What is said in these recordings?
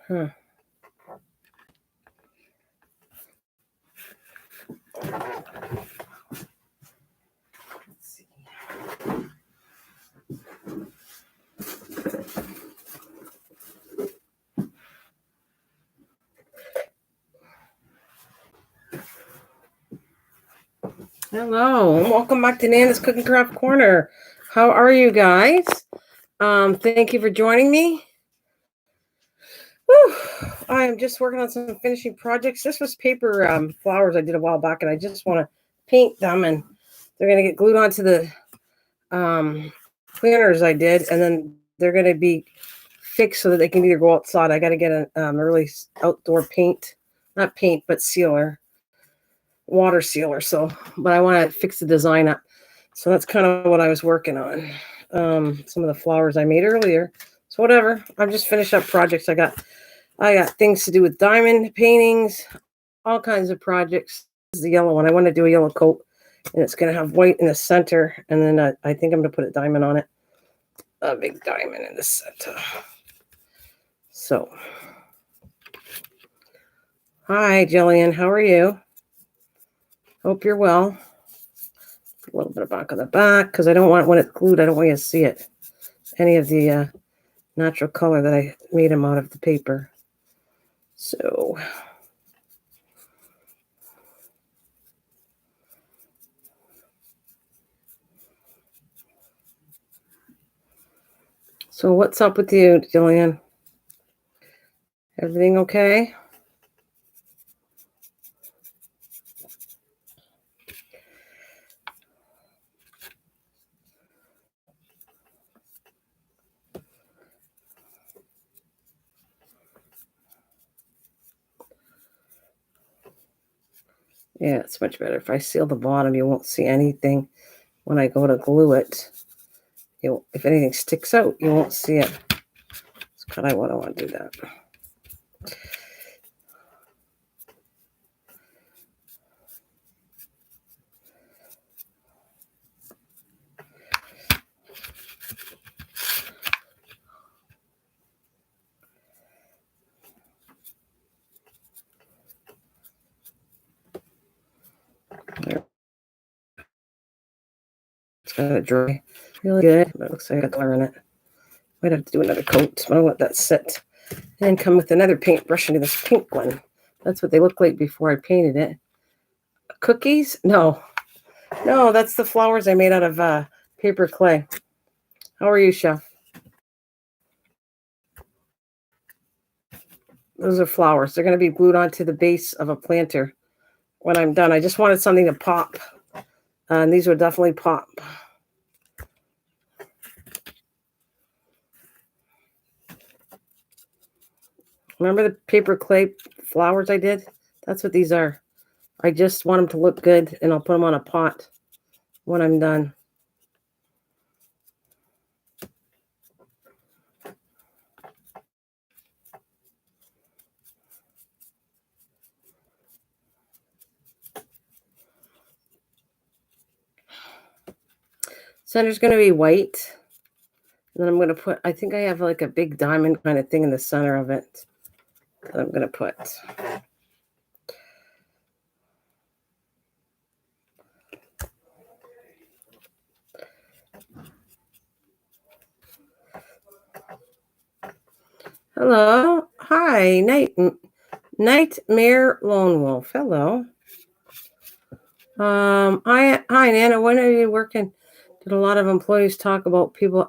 Huh. Hello, and welcome back to Nana's Cooking Craft Corner. How are you guys? Thank you for joining me. Whew. I am just working on some finishing projects. This was paper flowers I did a while back, and I just want to paint them, and they're going to get glued onto the planters I did, and then they're going to be fixed so that they can either go outside. I got to get a early outdoor paint, not paint, but sealer. Water sealer. But I want to fix the design up. So that's kind of what I was working on. Some of the flowers I made earlier. So whatever. I'm just finished up projects. I got things to do with diamond paintings, all kinds of projects. This is the yellow one. I want to do a yellow coat, and it's going to have white in the center, and then I think I'm going to put a diamond on it. A big diamond in the center. So, hi, Jillian. How are you? Hope you're well. A little bit of back on the back because I don't want, when it's glued, I don't want you to see it. Any of the natural color that I made them out of the paper. So what's up with you, Jillian? Everything okay? Yeah, it's much better. If I seal the bottom, you won't see anything when I go to glue it. If anything sticks out, you won't see it. That's kind of what I want to do that. It's gonna dry really good. It looks like I got color in it. Might have to do another coat. I don't let that sit. And then come with another paintbrush into this pink one. That's what they look like before I painted it. Cookies? No, that's the flowers I made out of paper clay. How are you, Chef? Those are flowers. They're going to be glued onto the base of a planter when I'm done. I just wanted something to pop. And these would definitely pop. Remember the paper clay flowers I did? That's what these are. I just want them to look good, and I'll put them on a pot when I'm done. Center's going to be white. And then I'm going to put, I think I have like a big diamond kind of thing in the center of it that I'm going to put. Hello. Hi, Nightmare Lone Wolf. Hello. Hi, Nana. When are you working? Did a lot of employees talk about people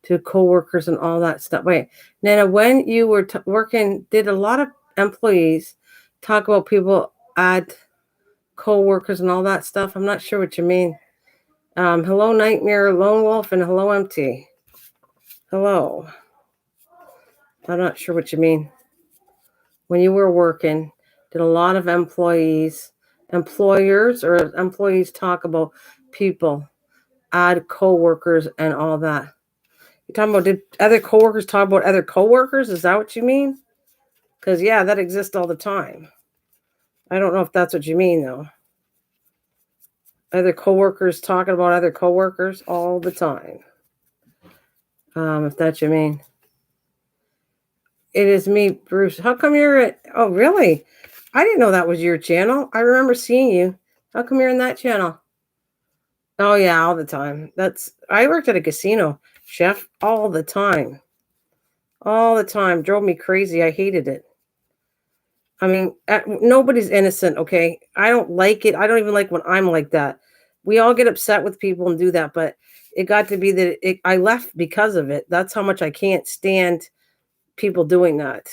to coworkers and all that stuff? Wait, Nana, when you were working, did a lot of employees talk about people add coworkers and all that stuff? I'm not sure what you mean. Hello, Nightmare Lone Wolf, and hello, Empty. Hello. I'm not sure what you mean. When you were working, did a lot of employers or employees talk about people add coworkers and all that? You're talking about, did other coworkers talk about other coworkers? Is that what you mean? Because, yeah, that exists all the time. I don't know if that's what you mean, though. Other coworkers talking about other coworkers all the time. If that's what you mean. It is me, Bruce. How come you're at? Oh, really? I didn't know that was your channel. I remember seeing you. How come you're in that channel? Oh yeah, all the time. I worked at a casino, chef, all the time. All the time. Drove me crazy. I hated it. I mean, nobody's innocent, okay? I don't like it. I don't even like when I'm like that. We all get upset with people and do that, but it got to be that I left because of it. That's how much I can't stand people doing that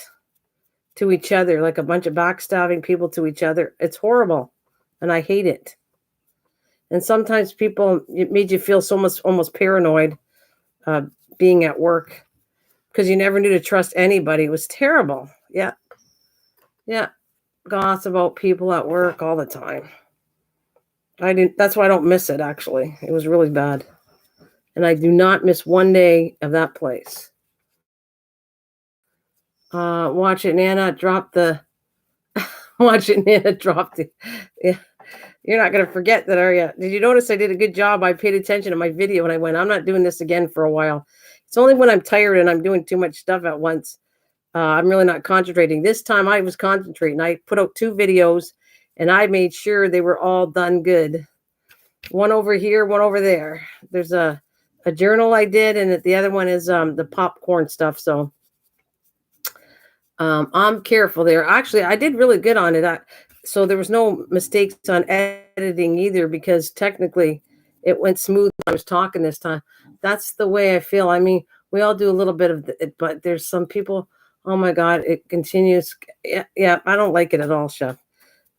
to each other, like a bunch of backstabbing people to each other. It's horrible, and I hate it. And sometimes it made you feel so much almost paranoid uh, being at work because you never knew to trust anybody. It was terrible. Yeah, yeah. Gossip about people at work all the time. I didn't. That's why I don't miss it. Actually, it was really bad, and I do not miss one day of that place. Watch it, Nana. Drop the. Watch it, Nana. Drop the. Yeah. You're not going to forget that, are you? Did you notice I did a good job? I paid attention to my video and I went, I'm not doing this again for a while. It's only when I'm tired and I'm doing too much stuff at once. I'm really not concentrating. This time I was concentrating. I put out 2 videos and I made sure they were all done good. One over here, one over there. There's a journal I did, and the other one is the popcorn stuff. So I'm careful there. Actually, I did really good on it. So there was no mistakes on editing either because technically it went smooth when I was talking this time. That's the way I feel. I mean, we all do a little bit of it, but there's some people, oh my God, it continues. Yeah, I don't like it at all, Chef.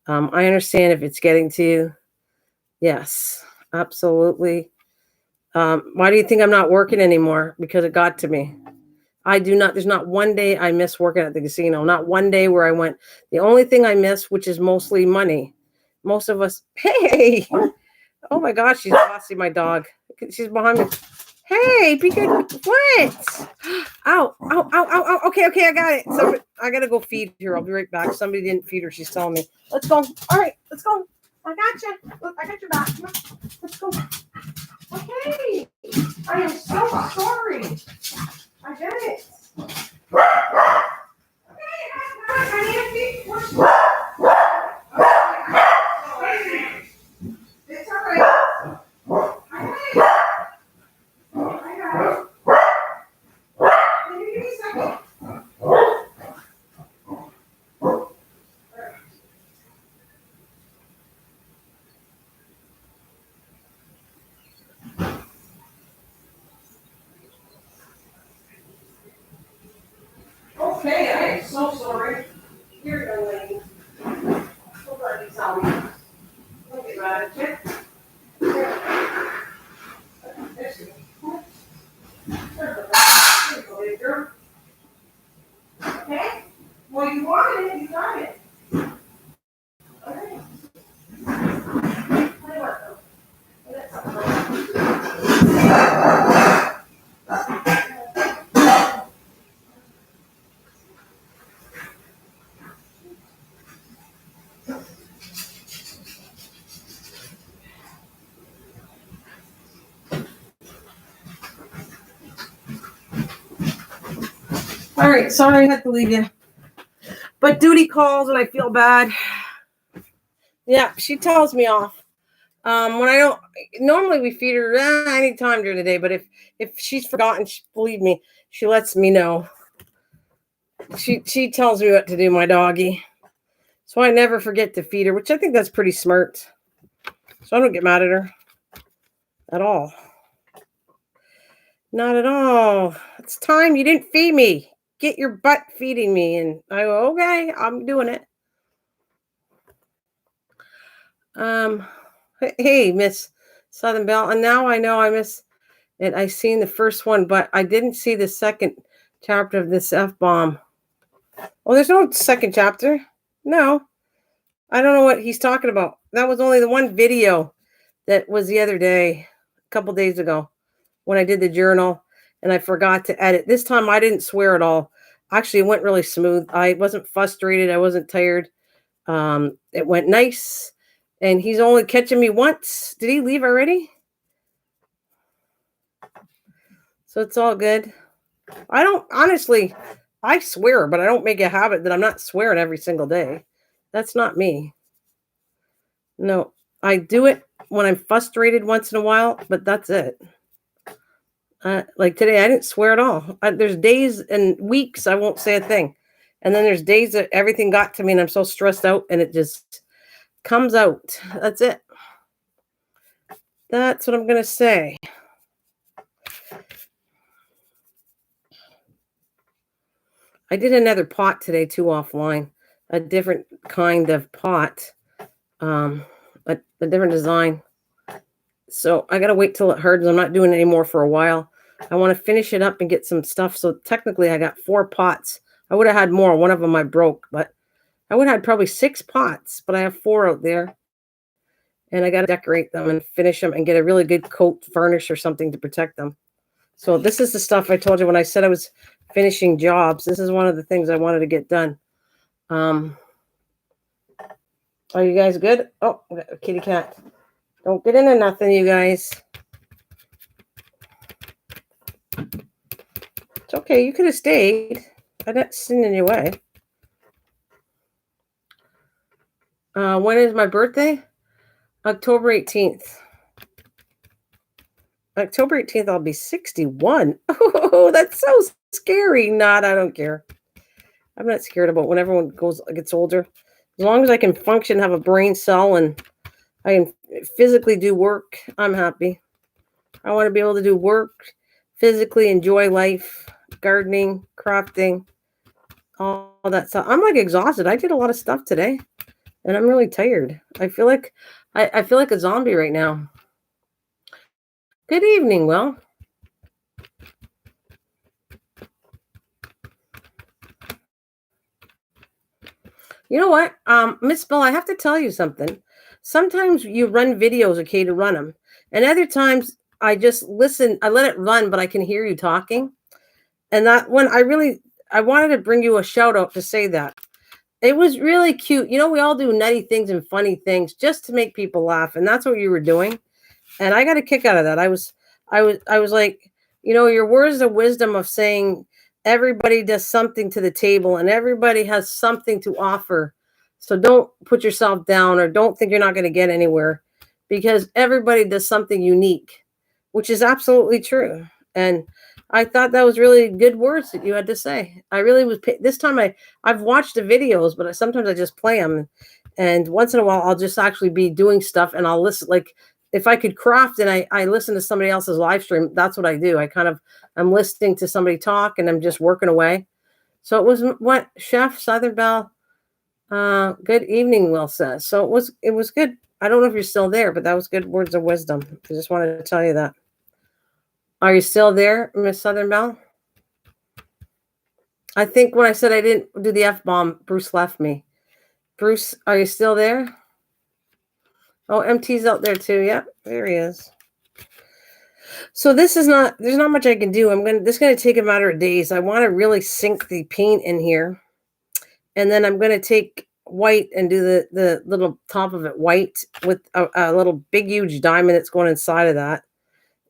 I understand if it's getting to you. Yes, absolutely. Why do you think I'm not working anymore? Because it got to me. I do not, there's not one day I miss working at the casino. Not one day where I went. The only thing I miss, which is mostly money. Most of us, hey, oh my gosh, she's bossy, my dog. She's behind me. Hey, be good. What? Ow, ow, ow, ow, ow. Okay, I got it. I got to go feed her. I'll be right back. Somebody didn't feed her. She's telling me. Let's go. All right, let's go. I got you. Look, I got your back. Let's go. Okay. I am so sorry. I get it. Okay, I need a feed. It's all right. I got it. I got it. Can you give me a second? Okay, I am so sorry. Here, young lady. Hold on, tell me. Look at that, check. There you go. There you go, baby girl. Okay? Well, you wanted it, you got it. All right. Play what, though? All right, sorry I had to leave you. But duty calls and I feel bad. Yeah, she tells me off. When I don't, normally we feed her any time during the day, but if she's forgotten, believe me, she lets me know. She tells me what to do, my doggy. So I never forget to feed her, which I think that's pretty smart. So I don't get mad at her at all. Not at all. It's time. You didn't feed me. Get your butt feeding me. And I go, okay, I'm doing it. Hey, Miss Southern Belle. And now I know I miss it. I seen the first one, but I didn't see the second chapter of this F-bomb. Well, there's no second chapter. No. I don't know what he's talking about. That was only the one video that was the other day, a couple days ago, when I did the journal and I forgot to edit. This time I didn't swear at all. Actually, it went really smooth. I wasn't frustrated. I wasn't tired. It went nice. And he's only catching me once. Did he leave already? So it's all good. I don't, honestly, I swear, but I don't make a habit that I'm not swearing every single day. That's not me. No, I do it when I'm frustrated once in a while, but that's it. Like today, I didn't swear at all. There's days and weeks I won't say a thing. And then there's days that everything got to me and I'm so stressed out and it just comes out. That's it. That's what I'm going to say. I did another pot today too offline, a different kind of pot, um, a different design. So I got to wait till it hardens. I'm not doing it anymore for a while. I want to finish it up and get some stuff. So technically I got 4 pots. I would have had more. One of them I broke, but I would have had probably 6 pots, but I have 4 out there. And I got to decorate them and finish them and get a really good coat varnish or something to protect them. So this is the stuff I told you when I said I was finishing jobs. This is one of the things I wanted to get done. Are you guys good? Oh, I got a kitty cat. Don't get into nothing, you guys. It's okay. You could have stayed. I'm not sitting in your way. When is my birthday? October 18th. October 18th, I'll be 61. Oh, that's so scary. Not, I don't care. I'm not scared about when everyone gets older. As long as I can function, have a brain cell, and I can physically do work, I'm happy. I want to be able to do work, physically enjoy life, gardening, crafting, all that stuff. I'm like exhausted. I did a lot of stuff today, and I'm really tired. I feel like I feel like a zombie right now. Good evening, Will. You know what, Miss Bill, I have to tell you something. Sometimes you run videos, okay, to run them, and other times I just listen. I let it run, but I can hear you talking. And that one, I wanted to bring you a shout out to say that. It was really cute. You know, we all do nutty things and funny things just to make people laugh, and that's what you were doing. And I got a kick out of that. I was like, your words of wisdom of saying everybody does something to the table and everybody has something to offer. So don't put yourself down or don't think you're not going to get anywhere because everybody does something unique, which is absolutely true. And I thought that was really good words that you had to say. I really was this time I've watched the videos, but sometimes I just play them and once in a while I'll just actually be doing stuff and I'll listen like if I could craft and I listen to somebody else's live stream, that's what I do. I'm listening to somebody talk and I'm just working away. So it was what Chef Southern Belle. Good evening, Will says. So it was good. I don't know if you're still there, but that was good words of wisdom. I just wanted to tell you that. Are you still there, Miss Southern Belle? I think when I said I didn't do the F-bomb, Bruce left me. Bruce, are you still there? Oh, MT's out there too. Yep, there he is. So there's not much I can do. This is gonna take a matter of days. I want to really sink the paint in here. And then I'm gonna take white and do the little top of it white with a little big huge diamond that's going inside of that.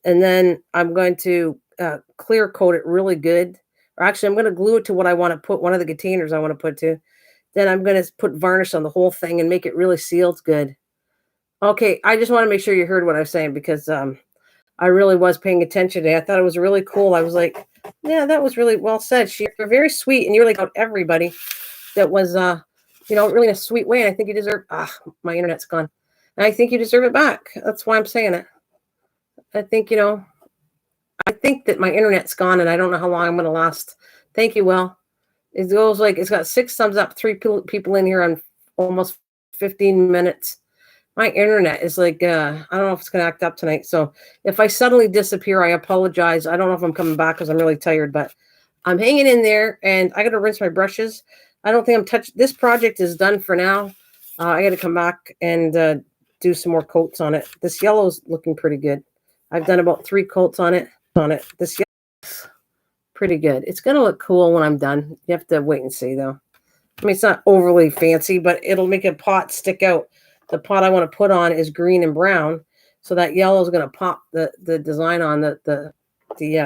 And then I'm going to clear coat it really good. Or actually, I'm going to glue it to what I want to put, one of the containers I want to put to. Then I'm going to put varnish on the whole thing and make it really sealed good. Okay, I just want to make sure you heard what I was saying because I really was paying attention today. I thought it was really cool. I was like, yeah, that was really well said. You're very sweet, and you're like everybody that was, really in a sweet way. And I think you deserve. My internet's gone. And I think you deserve it back. That's why I'm saying it. I think I think that my internet's gone, and I don't know how long I'm going to last. Thank you, Will. It goes like it's got 6 thumbs up, 3 people in here on almost 15 minutes. My internet is like, I don't know if it's going to act up tonight. So if I suddenly disappear, I apologize. I don't know if I'm coming back because I'm really tired, but I'm hanging in there and I got to rinse my brushes. I don't think I'm touched. This project is done for now. I got to come back and do some more coats on it. This yellow's looking pretty good. I've done about 3 coats on it. This yellow's pretty good. It's going to look cool when I'm done. You have to wait and see though. I mean, it's not overly fancy, but it'll make a pot stick out. The pot I want to put on is green and brown, so that yellow is going to pop the design on the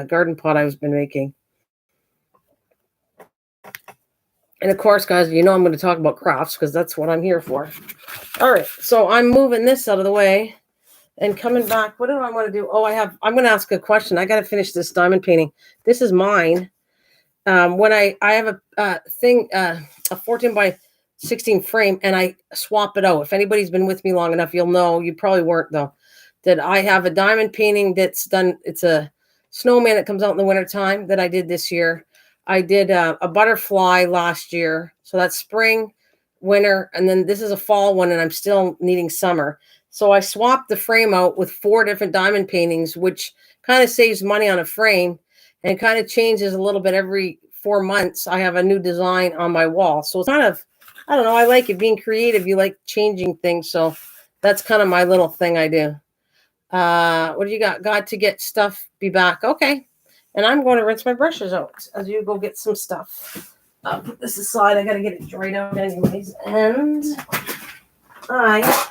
garden pot I've been making. And of course, guys, you know I'm going to talk about crafts because that's what I'm here for. All right, so I'm moving this out of the way and coming back. What do I want to do? Oh, I'm going to ask a question. I got to finish this diamond painting. This is mine. When I have a 14 by 16 frame, and I swap it out. If anybody's been with me long enough, you'll know, you probably weren't though, that I have a diamond painting that's done. It's a snowman that comes out in the wintertime that I did this year. I did a butterfly last year. So that's spring, winter, and then this is a fall one, and I'm still needing summer. So I swapped the frame out with 4 different diamond paintings, which kind of saves money on a frame and kind of changes a little bit every 4 months. I have a new design on my wall. So it's kind of, I don't know, I like it being creative. You like changing things. So that's kind of my little thing I do. What do you got? Got to get stuff, be back. Okay. And I'm going to rinse my brushes out as you go get some stuff. I'll put this aside. I got to get it dried out anyways. And I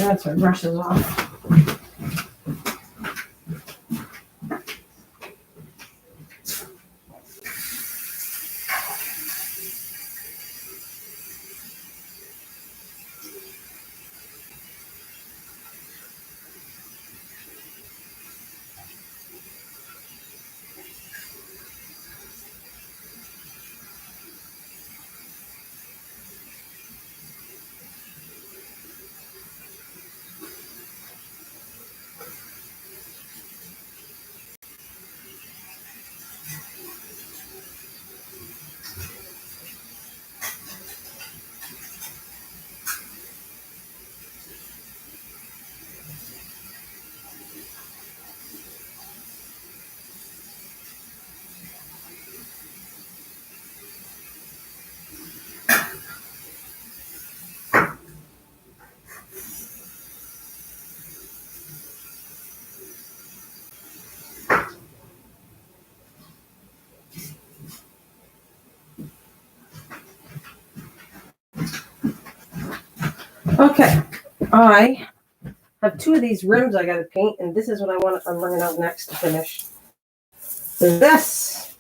rinse my brushes off. Okay. I have 2 of these rims I got to paint, and this is what I'm bringing out next to finish. There's this,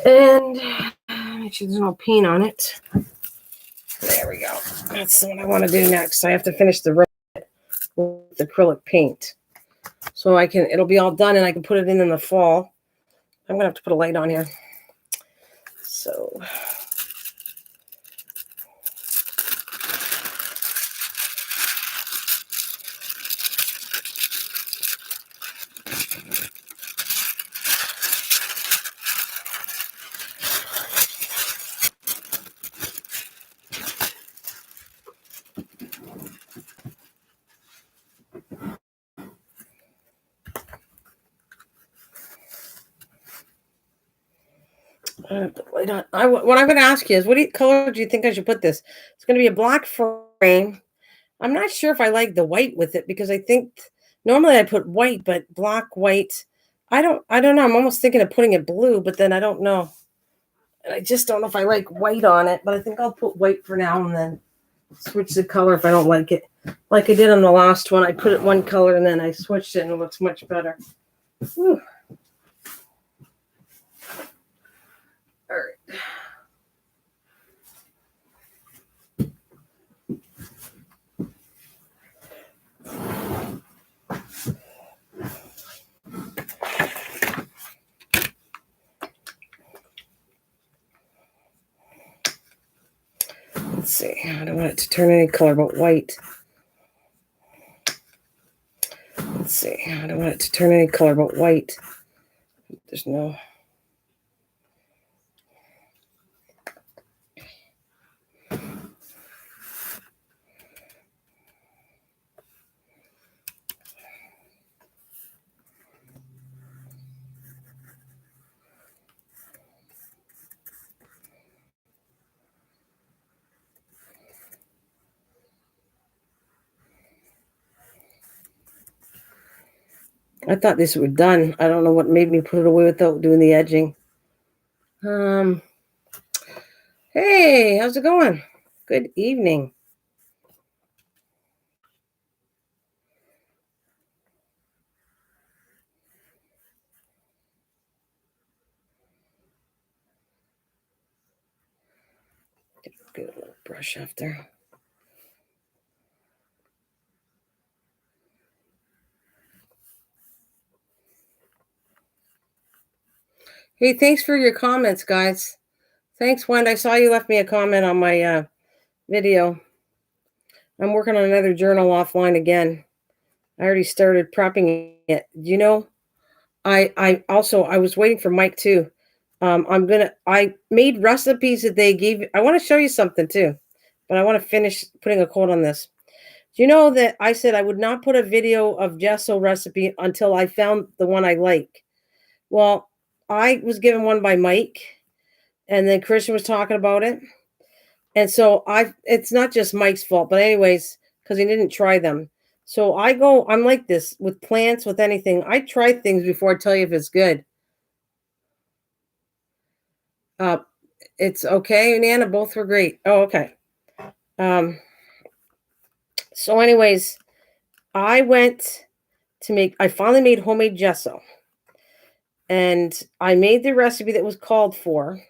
and make sure there's no paint on it. There we go. That's what I want to do next. I have to finish the rim with acrylic paint, so it'll be all done, and I can put it in the fall. I'm gonna have to put a light on here. So. What I'm going to ask you is, what color do you think I should put this? It's going to be a black frame. I'm not sure if I like the white with it because I think normally I put white, but black, white. I don't know. I'm almost thinking of putting it blue, but then I don't know. And I just don't know if I like white on it, but I think I'll put white for now and then switch the color if I don't like it. Like I did on the last one. I put it one color and then I switched it and it looks much better. Whew. All right. Let's see. I don't want it to turn any color but white. Let's see. I don't want it to turn any color but white. There's no. I thought this was done. I don't know what made me put it away without doing the edging. Hey, how's it going? Good evening. Get a little brush after. Hey, thanks for your comments, guys. Thanks, Wendy. I saw you left me a comment on my video. I'm working on another journal offline again. I already started prepping it. You know, I was waiting for Mike too. I made recipes that they gave. I want to show you something too, but I want to finish putting a quote on this. Do you know that I said I would not put a video of gesso recipe until I found the one I like? Well, I was given one by Mike, and then Christian was talking about it. And so it's not just Mike's fault, but anyways, because he didn't try them. So I'm like this with plants, with anything. I try things before I tell you if it's good. Uh, it's okay, Nana. Both were great. Oh, okay. Um, so anyways, I went I finally made homemade gesso, and I made the recipe that was called for,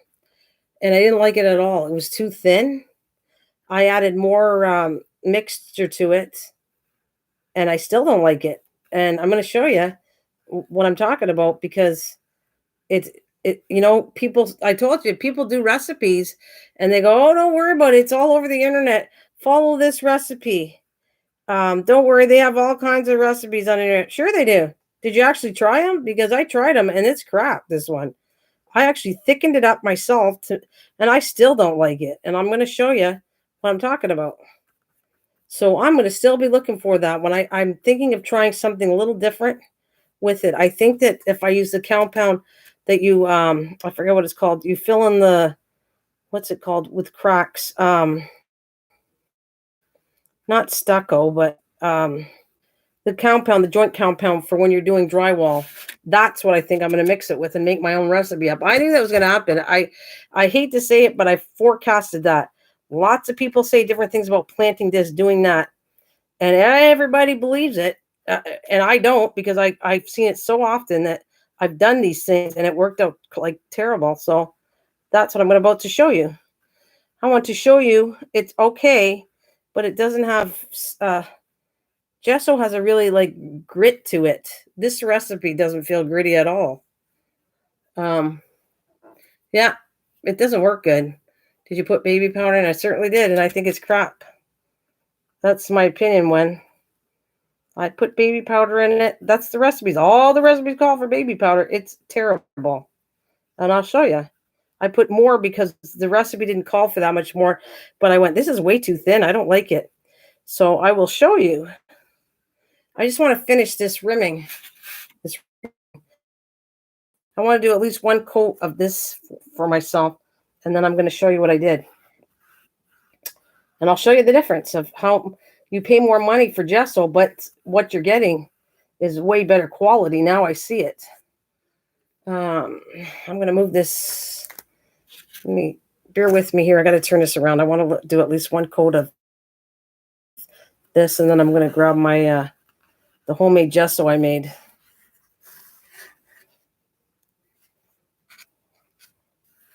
and I didn't like it at all. It was too thin. I added more mixture to it, and I still don't like it. And I'm going to show you what I'm talking about because it's people, I told you, people do recipes and they go, "Oh, don't worry about it. It's all over the internet. Follow this recipe. Don't worry, they have all kinds of recipes on the internet." Sure they do. Did you actually try them? Because I tried them and it's crap, this one. I actually thickened it up myself and I still don't like it. And I'm going to show you what I'm talking about. So I'm going to still be looking for that one. I'm thinking of trying something a little different with it. I think that if I use the compound that I forget what it's called. You fill in what's it called with cracks? Not stucco, but the compound, the joint compound for when you're doing drywall. That's what I think I'm going to mix it with and make my own recipe up. I knew that was going to happen. I hate to say it, but I forecasted that. Lots of people say different things about planting this, doing that, and everybody believes it, and I don't, because I've seen it so often that I've done these things and it worked out like terrible. So that's what I'm about to show you. I want to show you it's okay, but it doesn't have gesso has a really like grit to it. This recipe doesn't feel gritty at all. Um, yeah, it doesn't work good. Did you put baby powder in? I certainly did, and I think it's crap. That's my opinion. When I put baby powder in it, that's the recipes. All the recipes call for baby powder. It's terrible, and I'll show you. I put more because the recipe didn't call for that much more, but I went, this is way too thin. I don't like it. So I will show you. I just want to finish this rimming. I want to do at least one coat of this for myself, and then I'm going to show you what I did. And I'll show you the difference of how you pay more money for gesso, but what you're getting is way better quality. Now I see it. I'm going to move this. Bear with me here. I got to turn this around. I want to do at least one coat of this, and then I'm going to grab my the homemade gesso I made.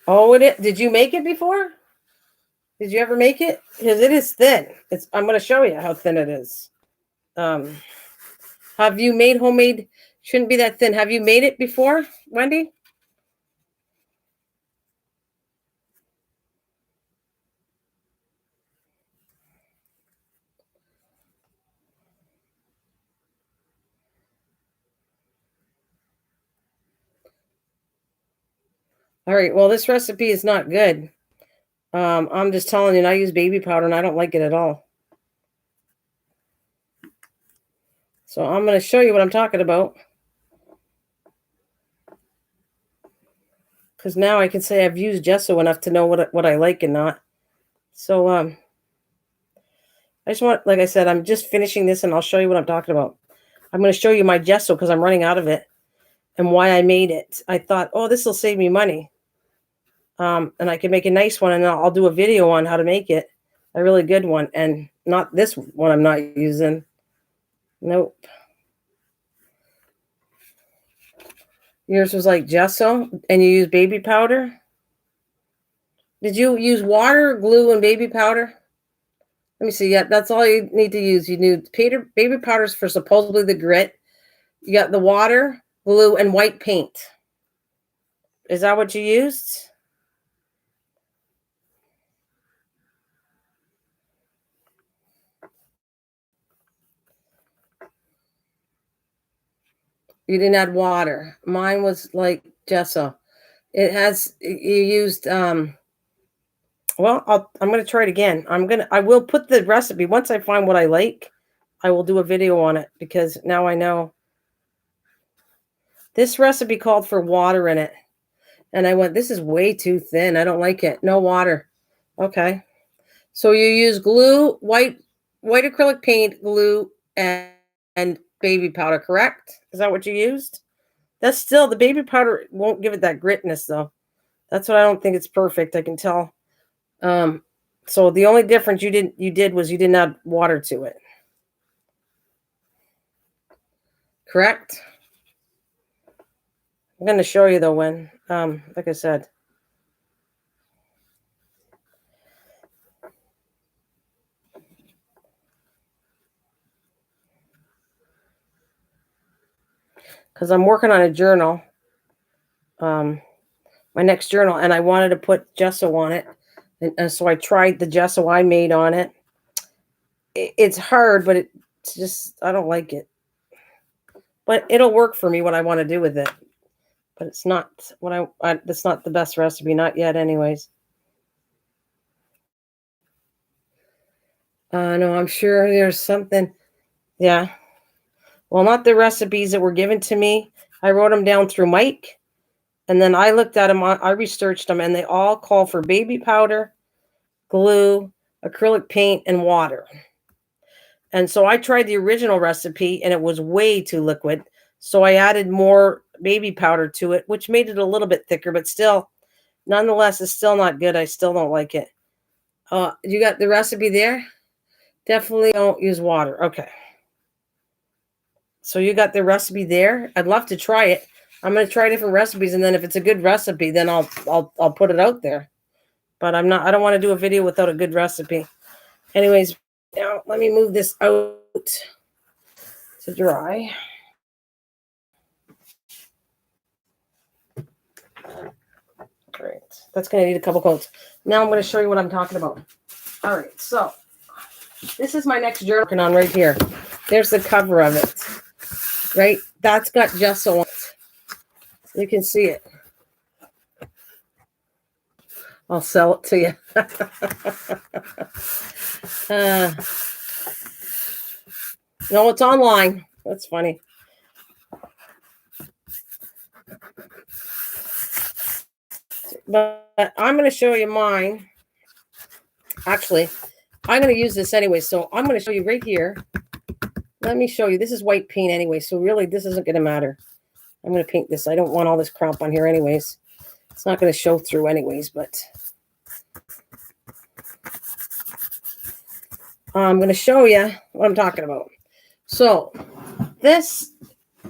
Oh, did you make it before? Did you ever make it? Because it is thin. I'm going to show you how thin it is. Have you made homemade? Shouldn't be that thin. Have you made it before, Wendy? All right. Well, this recipe is not good. I'm just telling you, I use baby powder and I don't like it at all. So I'm going to show you what I'm talking about. Because now I can say I've used gesso enough to know what I like and not. So I just want, like I said, I'm just finishing this and I'll show you what I'm talking about. I'm going to show you my gesso because I'm running out of it and why I made it. I thought, oh, this will save me money. And I can make a nice one, and I'll do a video on how to make it, a really good one, and not this one I'm not using. Nope. Yours was like gesso, and you use baby powder. Did you use water, glue, and baby powder? Let me see. Yeah, that's all you need to use. You need baby powders for supposedly the grit. You got the water, glue, and white paint. Is that what you used? You didn't add water. Mine was like gesso. It has you used well, I'm gonna try it again. I will put the recipe once I find what I like. I will do a video on it because now I know. This recipe called for water in it. And I went, this is way too thin. I don't like it. No water. Okay. So you use glue, white acrylic paint, glue, and baby powder, correct? Is that what you used? That's still the baby powder won't give it that gritness though. That's what I don't think it's perfect. I can tell. So the only difference you did was you didn't add water to it. Correct? I'm going to show you though when, like I said. Because I'm working on a journal, my next journal, and I wanted to put gesso on it. And so I tried the gesso I made on it. It's hard, but it's just, I don't like it. But it'll work for me what I want to do with it. But it's not what that's not the best recipe, not yet anyways. No, I'm sure there's something. Yeah. Well, not the recipes that were given to me. I wrote them down through Mike, and then I looked at them. I researched them, and they all call for baby powder, glue, acrylic paint, and water. And so I tried the original recipe, and it was way too liquid. So I added more baby powder to it, which made it a little bit thicker, but still, nonetheless, it's still not good. I still don't like it. You got the recipe there? Definitely don't use water. Okay. So you got the recipe there. I'd love to try it. I'm going to try different recipes, and then if it's a good recipe, then I'll put it out there. But I don't want to do a video without a good recipe. Anyways, now let me move this out to dry. Great. That's going to need a couple coats. Now I'm going to show you what I'm talking about. All right. So this is my next journal working on right here. There's the cover of it. Right? That's got gesso on it. You can see it. I'll sell it to you. No, it's online. That's funny. But I'm going to show you mine. Actually, I'm going to use this anyway. So I'm going to show you right here. Let me show you. This is white paint anyway. So really, this isn't going to matter. I'm going to paint this. I don't want all this crap on here anyways. It's not going to show through anyways, but I'm going to show you what I'm talking about. So this,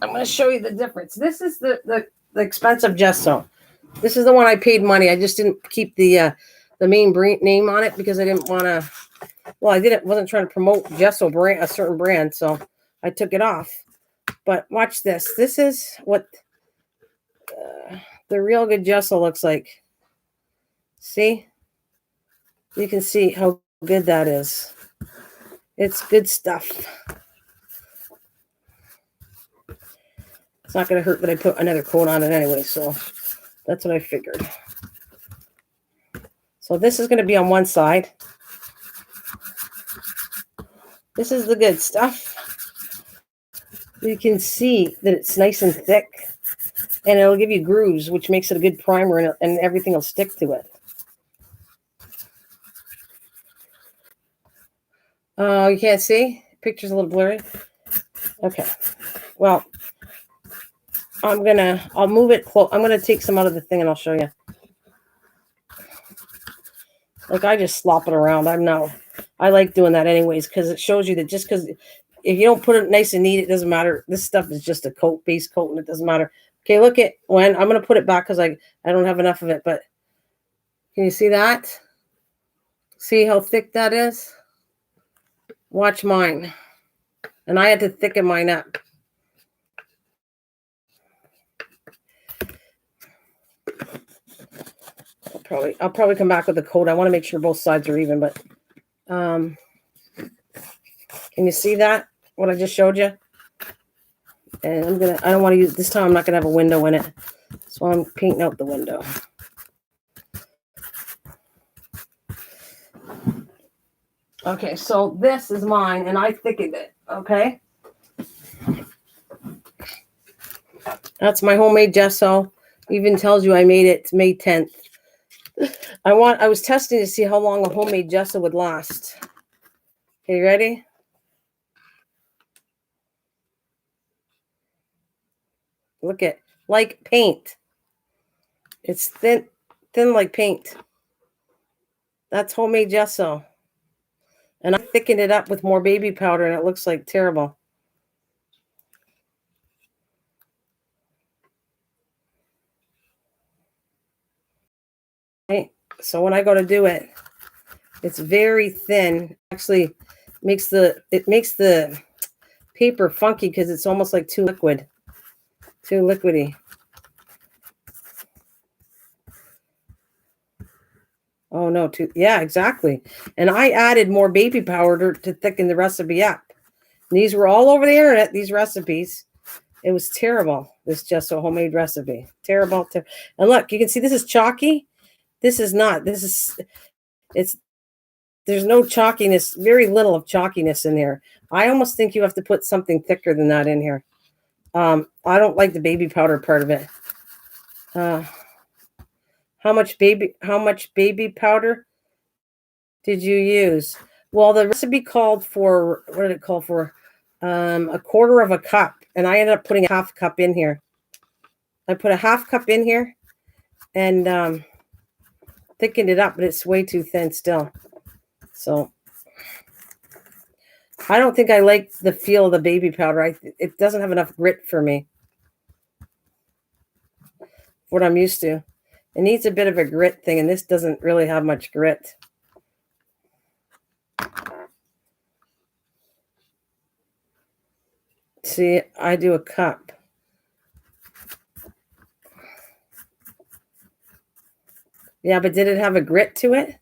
I'm going to show you the difference. This is the expensive gesso. This is the one I paid money. I just didn't keep the main name on it because I didn't want to. Well, wasn't trying to promote gesso brand, a certain brand, so I took it off. But watch this. This is what the real good gesso looks like. See? You can see how good that is. It's good stuff. It's not going to hurt that I put another coat on it anyway, so that's what I figured. So this is going to be on one side. This is the good stuff. You can see that it's nice and thick, and it'll give you grooves, which makes it a good primer, and everything will stick to it. You can't see? Picture's a little blurry. Okay. Well, I'll move it close. I'm going to take some out of the thing, and I'll show you. Like, I just slop it around. I like doing that anyways, because it shows you that just because if you don't put it nice and neat, it doesn't matter. This stuff is just a base coat, and it doesn't matter. Okay, look at when I'm going to put it back because I don't have enough of it, but Can you see that? See how thick that is? Watch mine. And I had to thicken mine up. I'll probably come back with the coat. I want to make sure both sides are even, but can you see that? What I just showed you? And I don't want to use, this time I'm not gonna have a window in it. So I'm painting out the window. Okay, so this is mine and I thickened it, okay? That's my homemade gesso. Even tells you I made it May 10th. I was testing to see how long a homemade gesso would last. Okay, you ready? Look at, like paint. It's thin like paint. That's homemade gesso. And I thickened it up with more baby powder and it looks like terrible. Okay. So when I go to do it, it's very thin. Actually, it makes the paper funky because it's almost like too liquidy. Oh no, yeah, exactly. And I added more baby powder to thicken the recipe up. And these were all over the internet, these recipes. It was terrible. This gesso homemade recipe. Terrible. And look, you can see this is chalky. This is not. There's no chalkiness, very little of chalkiness in here. I almost think you have to put something thicker than that in here. I don't like the baby powder part of it. How much baby powder did you use? Well, the recipe called for, what did it call for? A quarter of a cup. And I ended up putting a half cup in here. I put a half cup in here and thickened it up, but it's way too thin still. So I don't think I like the feel of the baby powder. It doesn't have enough grit for me. What I'm used to. It needs a bit of a grit thing, and this doesn't really have much grit. See, I do a cup. Yeah, but did it have a grit to it?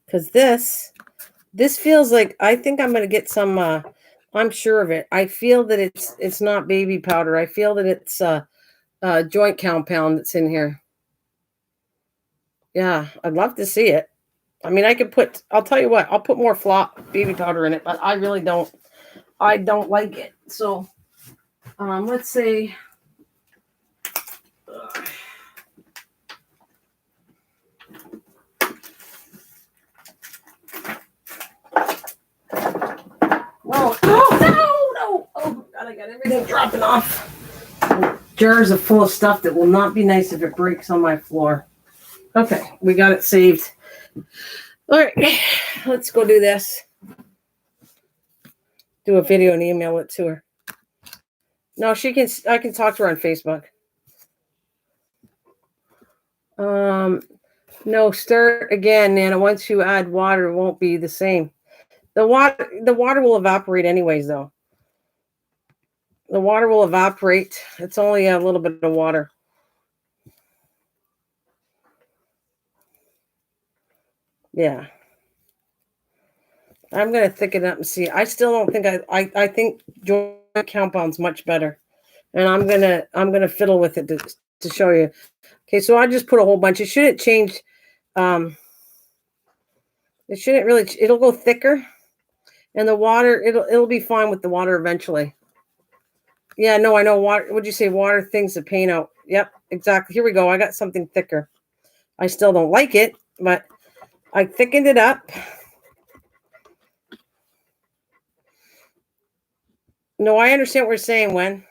Because this feels like, I think I'm going to get some, I'm sure of it. I feel that it's not baby powder. I feel that it's joint compound that's in here. Yeah, I'd love to see it. I mean, I'll tell you what, I'll put more baby powder in it, but I really don't like it. So, let's say, whoa, no, oh God, I got everything dropping off. Jars are full of stuff that will not be nice if it breaks on my floor. Okay, we got it saved. All right, let's go do this. Do a video and email it to her. No, I can talk to her on Facebook. No, start again, Nana. Once you add water, it won't be the same. The water will evaporate anyways, though. The water will evaporate. It's only a little bit of water. Yeah. I'm going to thicken up and see. I still don't think I think joint compound's much better. And I'm going to fiddle with it to show you. Okay, so I just put a whole bunch. It shouldn't change. It shouldn't really, it'll go thicker. And the water, it'll be fine with the water eventually. Yeah, no, I know water. Would you say water things the paint out? Yep, exactly. Here we go. I got something thicker. I still don't like it, but I thickened it up. No, I understand what you're saying, Wen.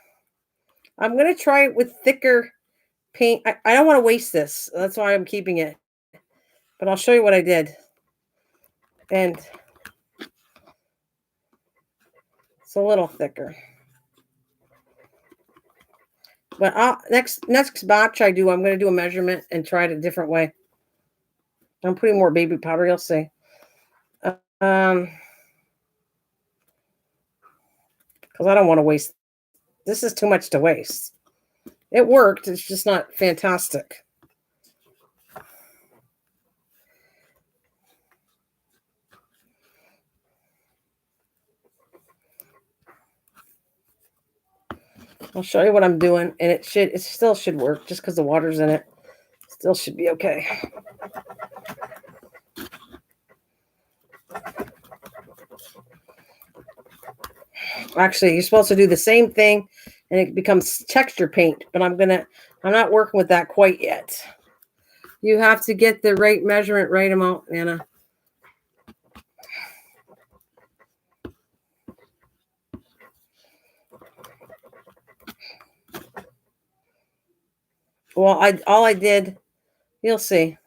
I'm going to try it with thicker paint. I don't want to waste this. That's why I'm keeping it. But I'll show you what I did. And it's a little thicker. But next batch I do, I'm going to do a measurement and try it a different way. I'm putting more baby powder, you'll see. Because I don't want to waste. This is too much to waste. It worked. It's just not fantastic. I'll show you what I'm doing, and it still should work just because the water's in it. Still should be okay. Actually, you're supposed to do the same thing and it becomes texture paint, but I'm not working with that quite yet. You have to get the right measurement, right amount, Nana. Well, all I did, you'll see.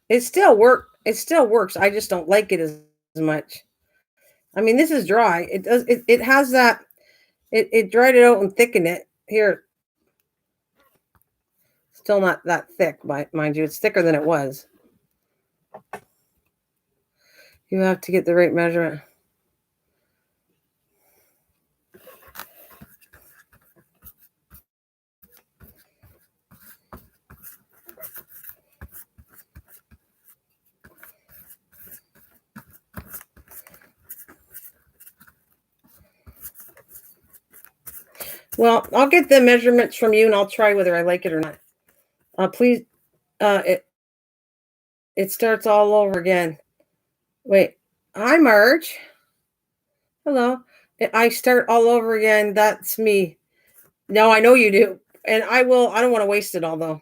It still works. I just don't like it as much. I mean, this is dry. It has that. It dried it out and thickened it. Here, still not that thick, mind you. It's thicker than it was. You have to get the right measurement. Well, I'll get the measurements from you and I'll try whether I like it or not. Please, it starts all over again. Wait, hi, Marge. Hello. I start all over again. That's me. No, I know you do. And I will. I don't want to waste it all, though.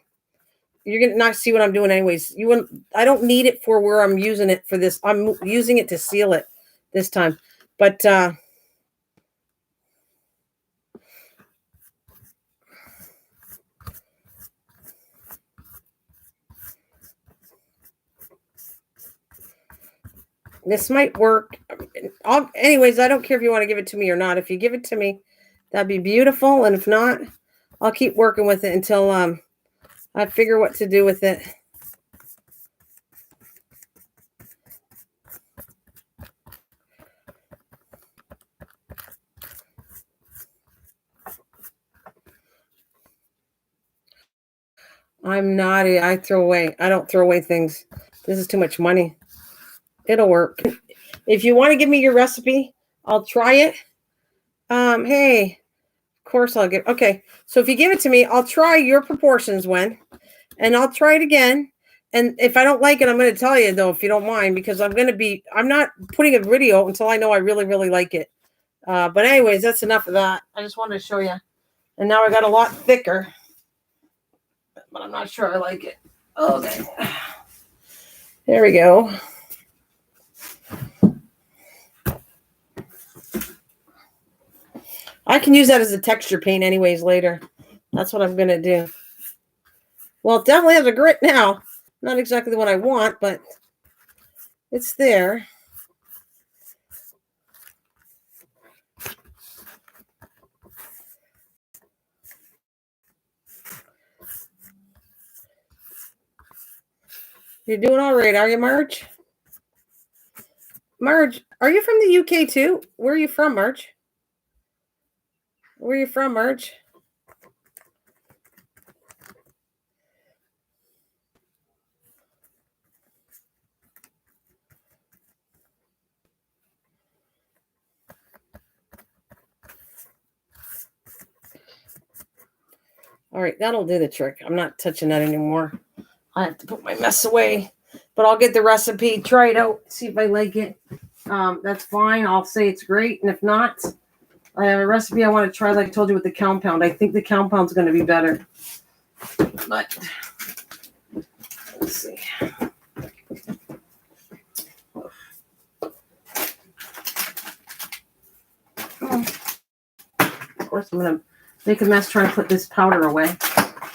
You're going to not see what I'm doing anyways. I don't need it for where I'm using it for this. I'm using it to seal it this time. But this might work. Anyways, I don't care if you want to give it to me or not. If you give it to me, that'd be beautiful. And if not, I'll keep working with it until I figure what to do with it. I'm naughty. I don't throw away things. This is too much money. It'll work. If you want to give me your recipe, I'll try it. Hey, of course I'll give. Okay, so if you give it to me, I'll try your proportions and I'll try it again. And if I don't like it, I'm going to tell you though, if you don't mind, because I'm not putting a video until I know I really, really like it. But anyways, that's enough of that. I just wanted to show you. And now I got a lot thicker, but I'm not sure I like it. Okay. There we go. I can use that as a texture paint anyways later. That's what I'm going to do. Well, it definitely has a grit now. Not exactly the one I want, but it's there. You're doing all right, are you, Marge? Marge, are you from the UK too? Where are you from, Marge? Where are you from, Marge? All right, that'll do the trick. I'm not touching that anymore. I have to put my mess away, but I'll get the recipe, try it out, see if I like it. That's fine. I'll say it's great. And if not, I have a recipe I want to try, like I told you, with the compound. I think the compound's going to be better. But let's see. Of course, I'm going to make a mess trying to put this powder away.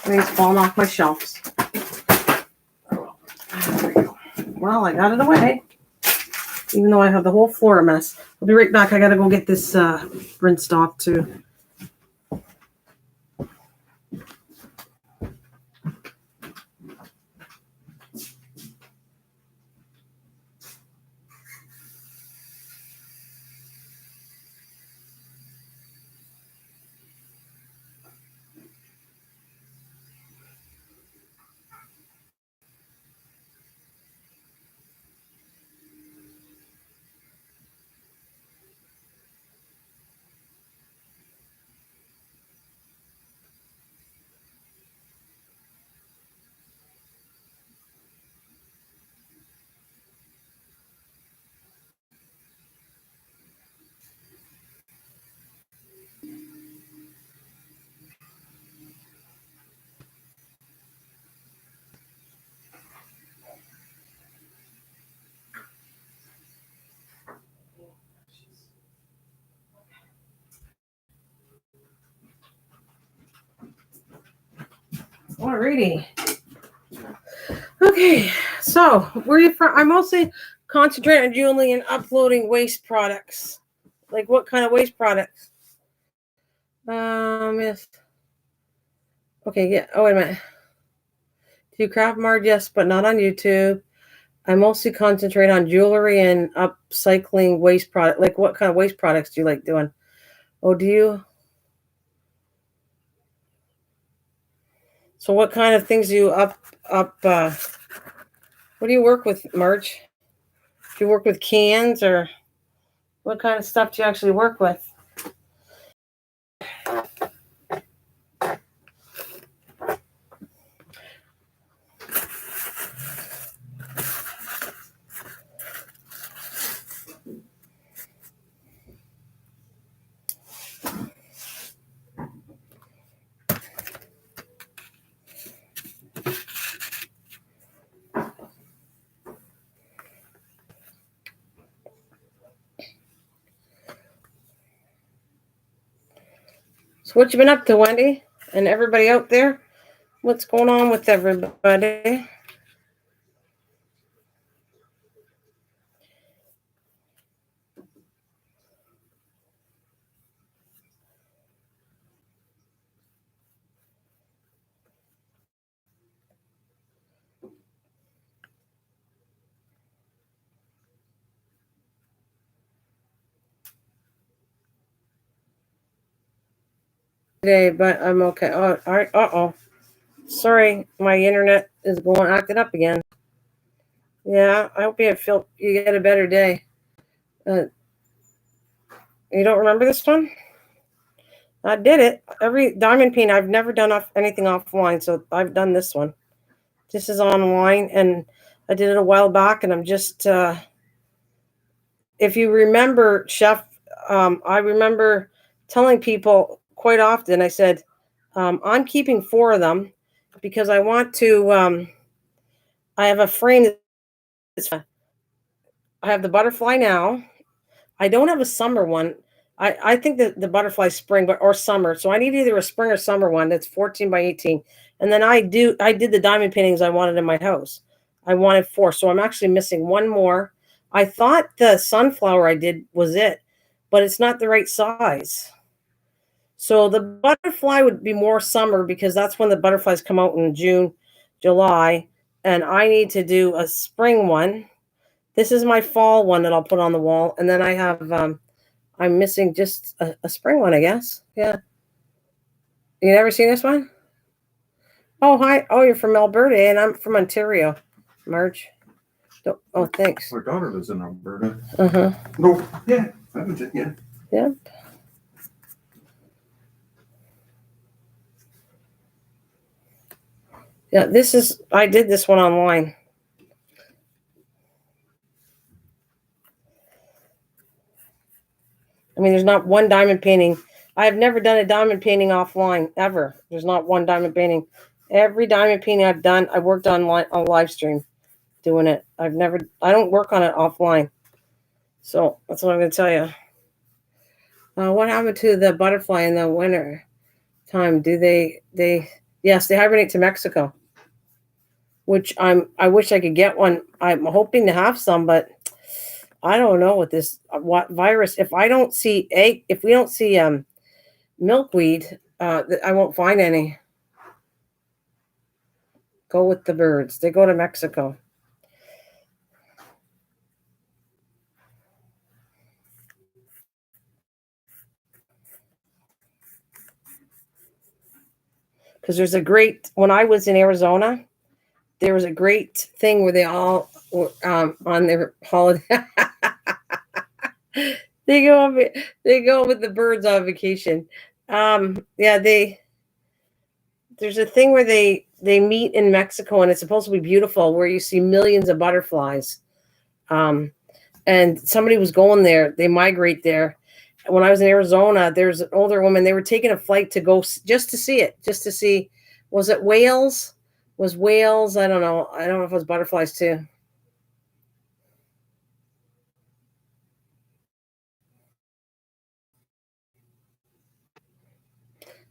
Everything's falling off my shelves. There we go. Well, I got it away. Even though I have the whole floor a mess. I'll be right back. I got to go get this rinsed off too. Alrighty. Okay, so where you from? I mostly concentrate on Julie and uploading waste products. Like what kind of waste products? Yes. Okay, yeah. Oh, wait a minute. Do craft Marge? Yes, but not on YouTube. I mostly concentrate on jewelry and upcycling waste product. Like what kind of waste products do you like doing? Oh, do you? So what kind of things do you what do you work with, Marge? Do you work with cans or what kind of stuff do you actually work with? So what you been up to, Wendy? And everybody out there? What's going on with everybody? Today, but I'm okay. Oh, all right. Uh-oh. Sorry, my internet is acting up again. Yeah, I hope you get a better day. You don't remember this one? I did it. Every diamond paint, I've never done anything offline, so I've done this one. This is online, and I did it a while back, and I'm just, if you remember, Chef, I remember telling people quite often, I said, I'm keeping 4 of them because I want to, I have a frame that's, I have the butterfly now. I don't have a summer one. I think that the butterfly spring, or summer. So I need either a spring or summer one that's 14 by 18. And then I did the diamond paintings I wanted in my house. I wanted 4. So I'm actually missing one more. I thought the sunflower I did was it, but it's not the right size. So the butterfly would be more summer because that's when the butterflies come out in June, July. And I need to do a spring one. This is my fall one that I'll put on the wall. And then I have, I'm missing just a spring one, I guess. Yeah. You never seen this one? Oh, hi. Oh, you're from Alberta, and I'm from Ontario, Marge. Oh, thanks. My daughter lives in Alberta. Uh-huh. No, yeah, I haven't yet. Yep. Yeah, I did this one online. I mean, there's not one diamond painting. I have never done a diamond painting offline, ever. There's not one diamond painting. Every diamond painting I've done, I worked on live stream doing it. I don't work on it offline. So that's what I'm going to tell you. What happened to the butterfly in the winter time? Do they yes, they hibernate to Mexico, which I wish I could get one. I'm hoping to have some, but I don't know what this what virus. If I don't see egg, if we don't see milkweed, I won't find any. Go with the birds. They go to Mexico. Because there's a great, when I was in Arizona, there was a great thing where they all were on their holiday. they go on, they go with the birds on vacation. Yeah, there's a thing where they meet in Mexico, and it's supposed to be beautiful, where you see millions of butterflies. Um, and somebody was going there. They migrate there. When I was in Arizona, there's an older woman. They were taking a flight to go just to see it, just to see. Was it whales? Was whales? I don't know. I don't know if it was butterflies too.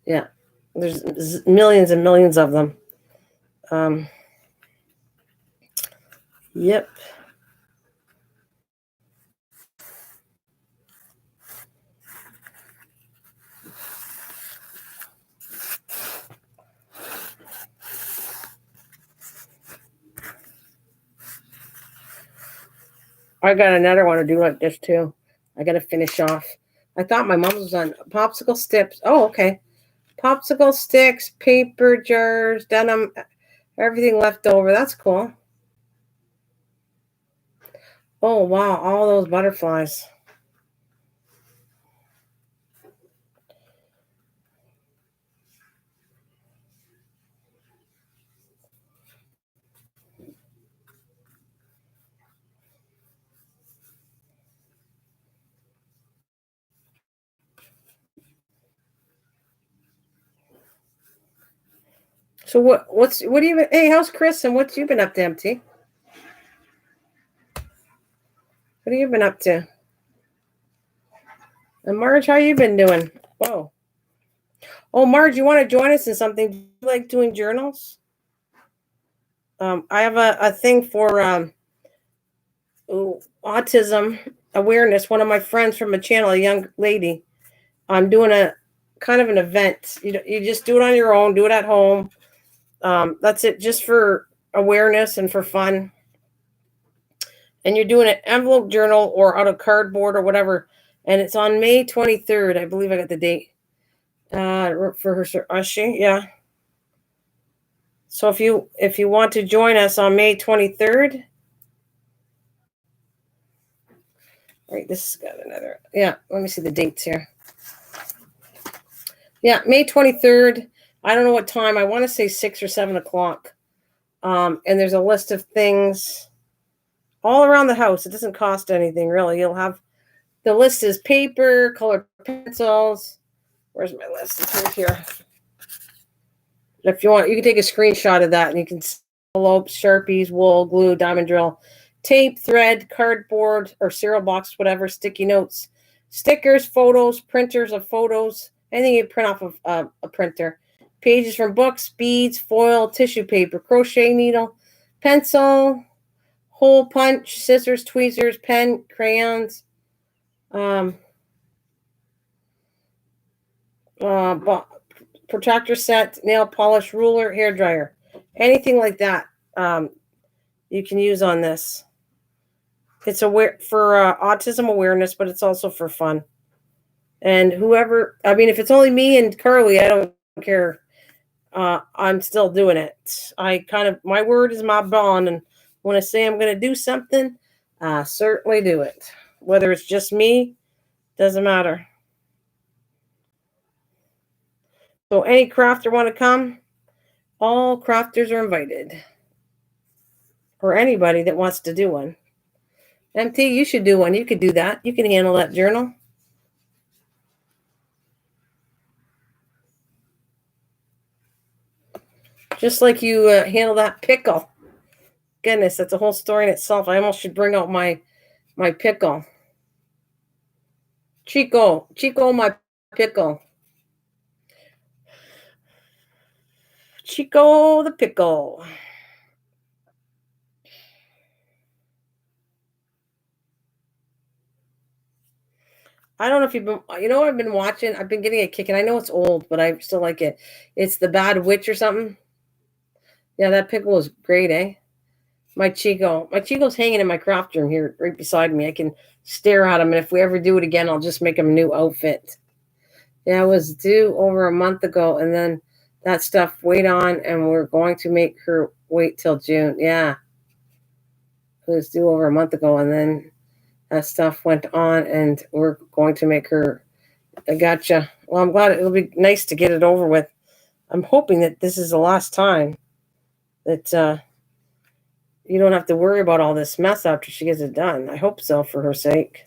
Yeah, there's millions and millions of them. Um, yep. I got another one to do like this too. I got to finish off. I thought my mom's was on popsicle sticks. Oh, okay. Popsicle sticks, paper jars, denim, everything left over. That's cool. Oh, wow. All those butterflies. So what do you, hey, how's Chris and what's you been up to, MT? What have you been up to? And Marge, how you been doing? Whoa. Oh, Marge, you want to join us in something? Do you like doing journals? I have a thing for autism awareness. One of my friends from a channel, a young lady, I'm doing a kind of an event. You just do it on your own, do it at home. That's it, just for awareness and for fun. And you're doing an envelope journal or out of cardboard or whatever. And it's on May 23rd. I believe I got the date for her. Yeah. So if you want to join us on May 23rd, right? This has got another. Yeah. Let me see the dates here. Yeah, May 23rd. I don't know what time. I want to say 6 or 7 o'clock. And there's a list of things all around the house. It doesn't cost anything really. You'll have the list is paper, colored pencils. Where's my list? It's right here. If you want, you can take a screenshot of that and you can envelopes, Sharpies, wool, glue, diamond drill, tape, thread, cardboard, or cereal box, whatever, sticky notes, stickers, photos, printers of photos, anything you print off of a printer, pages from books, beads, foil, tissue paper, crochet needle, pencil, hole punch, scissors, tweezers, pen, crayons, um, protractor set, nail polish, ruler, hair dryer, anything like that. You can use on this. It's for autism awareness, but it's also for fun. And whoever, I mean, if it's only me and Carly, I don't care. I'm still doing it. My word is my bond. And when I say I'm going to do something, I certainly do it. Whether it's just me, doesn't matter. So any crafter want to come? All crafters are invited. Or anybody that wants to do one. MT, you should do one. You could do that. You can handle that journal. Just like you handle that pickle. Goodness, that's a whole story in itself. I almost should bring out my pickle. Chico, my pickle. Chico the pickle. I don't know if you've been, you know what I've been watching? I've been getting a kick, and I know it's old, but I still like it. It's The Bad Witch or something. Yeah, that pickle is great, eh? My Chico. My Chico's hanging in my craft room here right beside me. I can stare at him, and if we ever do it again, I'll just make him a new outfit. Yeah, it was due over a month ago, and then that stuff weighed on, and we're going to make her wait till June. Yeah, it was due over a month ago, and then that stuff went on, and we're going to make her. I gotcha. Well, I'm glad it'll be nice to get it over with. I'm hoping that this is the last time that you don't have to worry about all this mess after she gets it done. I hope so for her sake.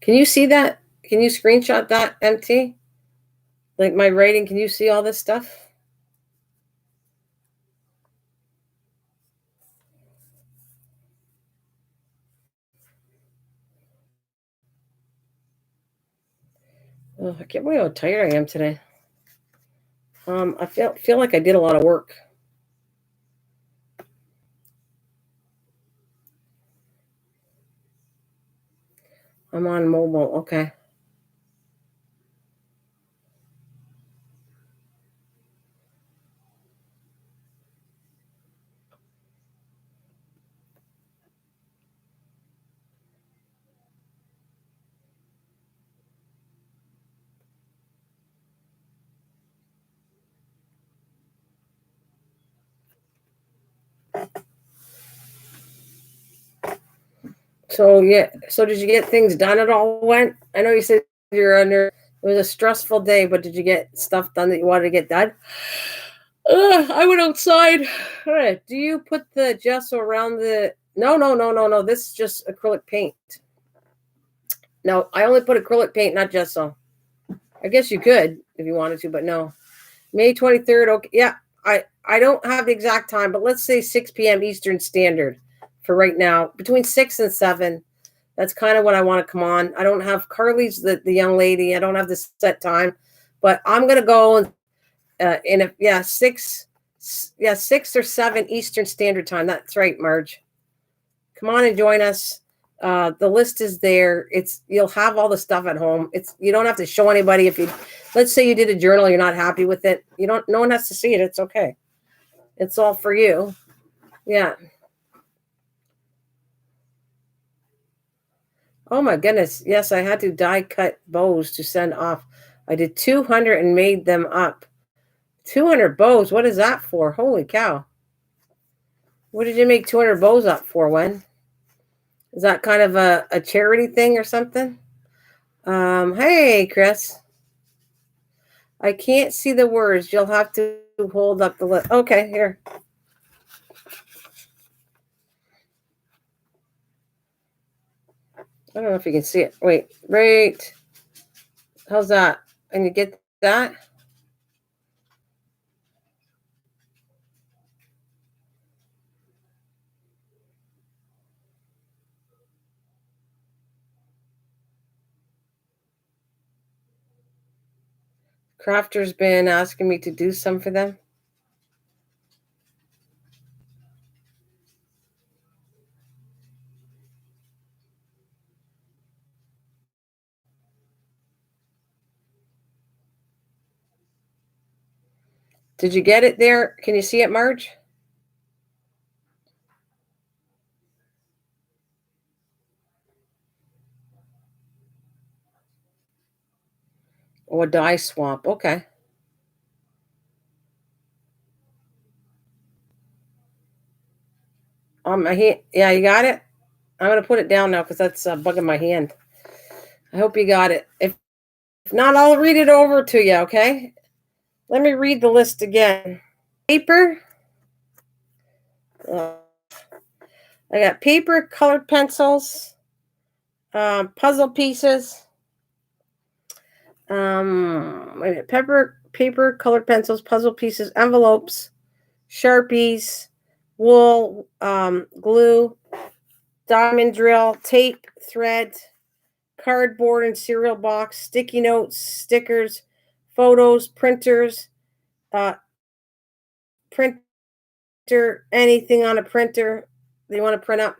Can you see that? Can you screenshot that, MT? Like my writing, can you see all this stuff? Oh, I can't believe how tired I am today. I feel like I did a lot of work. I'm on mobile. Okay. So yeah. So did you get things done? It all went. I know you said you're under. It was a stressful day, but did you get stuff done that you wanted to get done? I went outside. All right. Do you put the gesso around the? No, no, no, no, no. This is just acrylic paint. No, I only put acrylic paint, not gesso. I guess you could if you wanted to, but no. May 23rd. Okay. Yeah. I don't have the exact time, but let's say 6 p.m. Eastern Standard for right now. Between 6 and 7. That's kind of what I want to come on. I don't have Carly's the young lady. I don't have the set time, but I'm gonna go in a yeah 6 or 7 Eastern Standard Time. That's right, Marge. Come on and join us. The list is there. You'll have all the stuff at home. You don't have to show anybody if you. Let's say you did a journal, you're not happy with it. You don't. No one has to see it. It's okay. It's all for you. Yeah. Oh my goodness. Yes, I had to die cut bows to send off. I did 200 and made them up. 200 bows. What is that for? Holy cow. What did you make 200 bows up for, when? Is that kind of a charity thing or something? Hey, Chris. I can't see the words. You'll have to hold up the list. Okay, here. I don't know if you can see it. Wait, right. How's that? Can you get that? Crafter's been asking me to do some for them. Did you get it there? Can you see it, Marge? Oh, a dye swap. Okay. My hand. Yeah, you got it. I'm gonna put it down now because that's bugging my hand. I hope you got it. If not, I'll read it over to you. Okay. Let me read the list again. Paper. I got paper, colored pencils, puzzle pieces, paper, colored pencils, puzzle pieces, envelopes, Sharpies, wool, glue, diamond drill, tape, thread, cardboard and cereal box, sticky notes, stickers, photos, printers, printer, anything on a printer that you want to print up,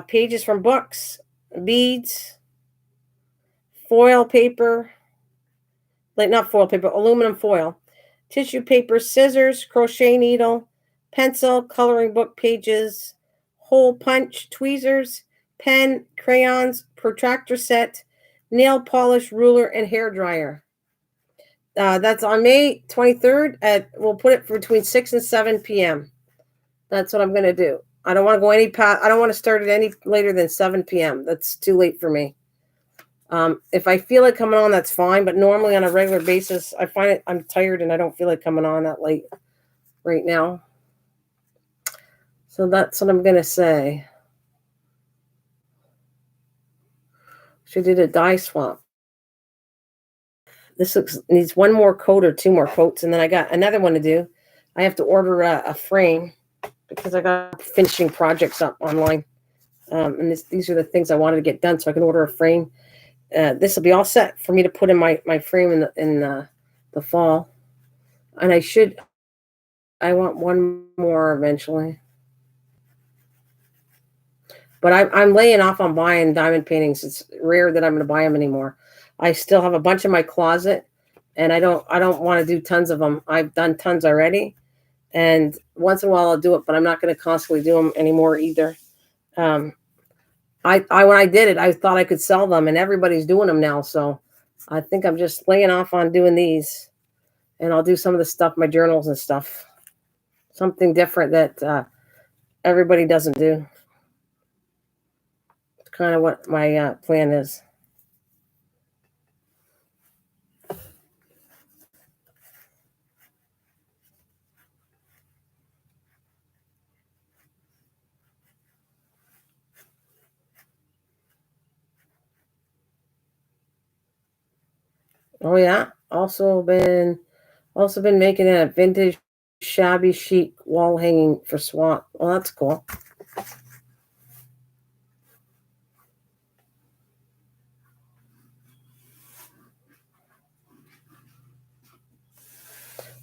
pages from books, beads, foil paper, like not foil paper, aluminum foil, tissue paper, scissors, crochet needle, pencil, coloring book pages, hole punch, tweezers, pen, crayons, protractor set, nail polish, ruler, and hair dryer. That's on May 23rd we'll put it for between 6 and 7 p.m. That's what I'm going to do. I don't want to go I don't want to start it any later than 7 p.m. That's too late for me. If I feel like coming on, that's fine. But normally on a regular basis, I find it I'm tired and I don't feel like coming on that late right now. So that's what I'm going to say. She did a dye swap. This needs one more coat or two more coats, and then I got another one to do. I have to order a frame because I got finishing projects up online. And these are the things I wanted to get done, so I can order a frame. This will be all set for me to put in my frame in the fall. And I want one more eventually. But I'm laying off on buying diamond paintings. It's rare that I'm going to buy them anymore. I still have a bunch in my closet, and I don't want to do tons of them. I've done tons already, and once in a while I'll do it, but I'm not going to constantly do them anymore either. When I did it, I thought I could sell them, and everybody's doing them now. So I think I'm just laying off on doing these, and I'll do some of the stuff, my journals and stuff, something different that everybody doesn't do. It's kind of what my plan is. Oh yeah, also been making a vintage shabby chic wall hanging for swap. Well, that's cool.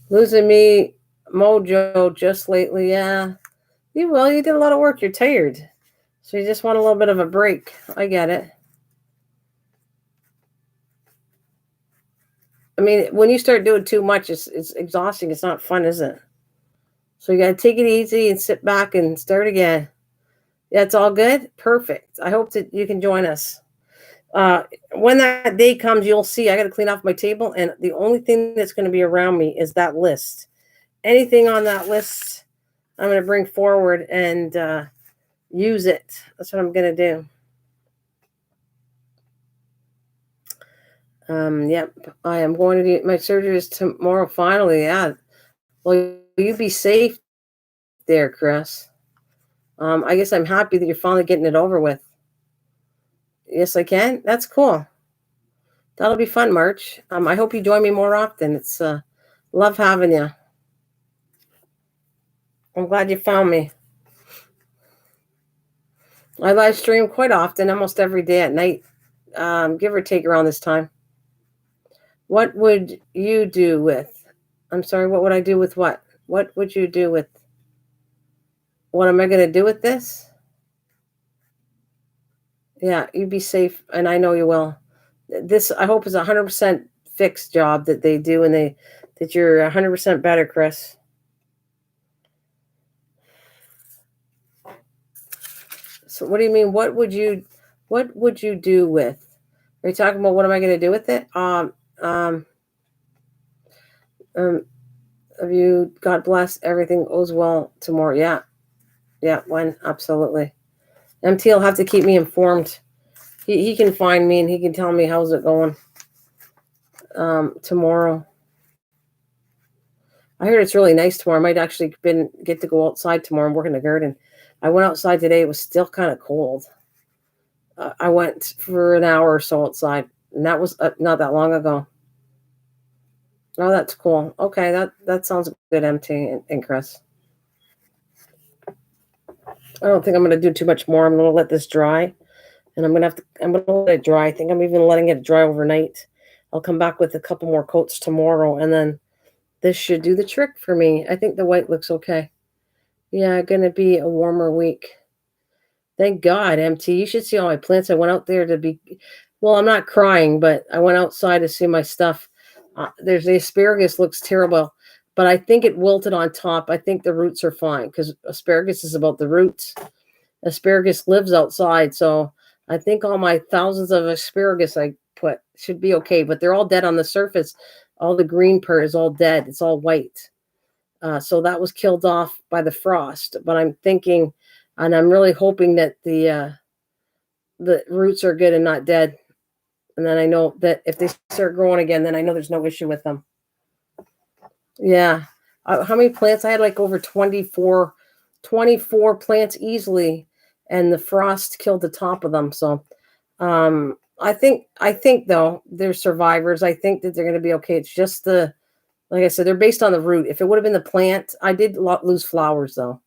Losing me mojo just lately. Yeah, you did a lot of work. You're tired, so you just want a little bit of a break. I get it. I mean, when you start doing too much, it's exhausting. It's not fun, is it? So you got to take it easy and sit back and start again. That's all good. Perfect. I hope that you can join us. When that day comes, you'll see I got to clean off my table, and the only thing that's going to be around me is that list. Anything on that list, I'm going to bring forward and use it. That's what I'm going to do. Yep, I am going to do my surgery is tomorrow. Finally, yeah. Well, you be safe there, Chris. I guess I'm happy that you're finally getting it over with. Yes, I can. That's cool. That'll be fun, March. I hope you join me more often. It's love having you. I'm glad you found me. I live stream quite often, almost every day at night, give or take around this time. What would you do with? I'm sorry, what would I do with what? What would you do with? What am I going to do with this? Yeah, you be safe, and I know you will. This, I hope, is a 100% fixed job that they do, and that you're 100% better, Chris. So what do you mean? What would you do with? Are you talking about what am I going to do with it? Of you, God bless. Everything goes well tomorrow. Yeah. When absolutely. MT will have to keep me informed. He can find me and he can tell me how's it going tomorrow. I heard it's really nice tomorrow. I might actually get to go outside tomorrow and work in the garden. I went outside today. It was still kind of cold. I went for an hour or so outside, and that was not that long ago. Oh, that's cool. Okay, that sounds good, MT and Chris. I don't think I'm going to do too much more. I'm going to let this dry, and I'm going to let it dry. I think I'm even letting it dry overnight. I'll come back with a couple more coats tomorrow, and then this should do the trick for me. I think the white looks okay. Yeah, going to be a warmer week. Thank God, MT. You should see all my plants. I went out there well, I'm not crying, but I went outside to see my stuff. There's the asparagus looks terrible, but I think it wilted on top. I think the roots are fine because asparagus is about the roots. Asparagus lives outside, so I think all my thousands of asparagus I put should be okay, but they're all dead on the surface. All the green part is all dead. It's all white. So that was killed off by the frost. But I'm thinking, and I'm really hoping that the roots are good and not dead. And then I know that if they start growing again, then I know there's no issue with them. Yeah. How many plants? I had like over 24 plants easily, and the frost killed the top of them. So I think though they're survivors. I think that they're going to be okay. It's just like I said, they're based on the root. If it would have been the plant, I did lose flowers though.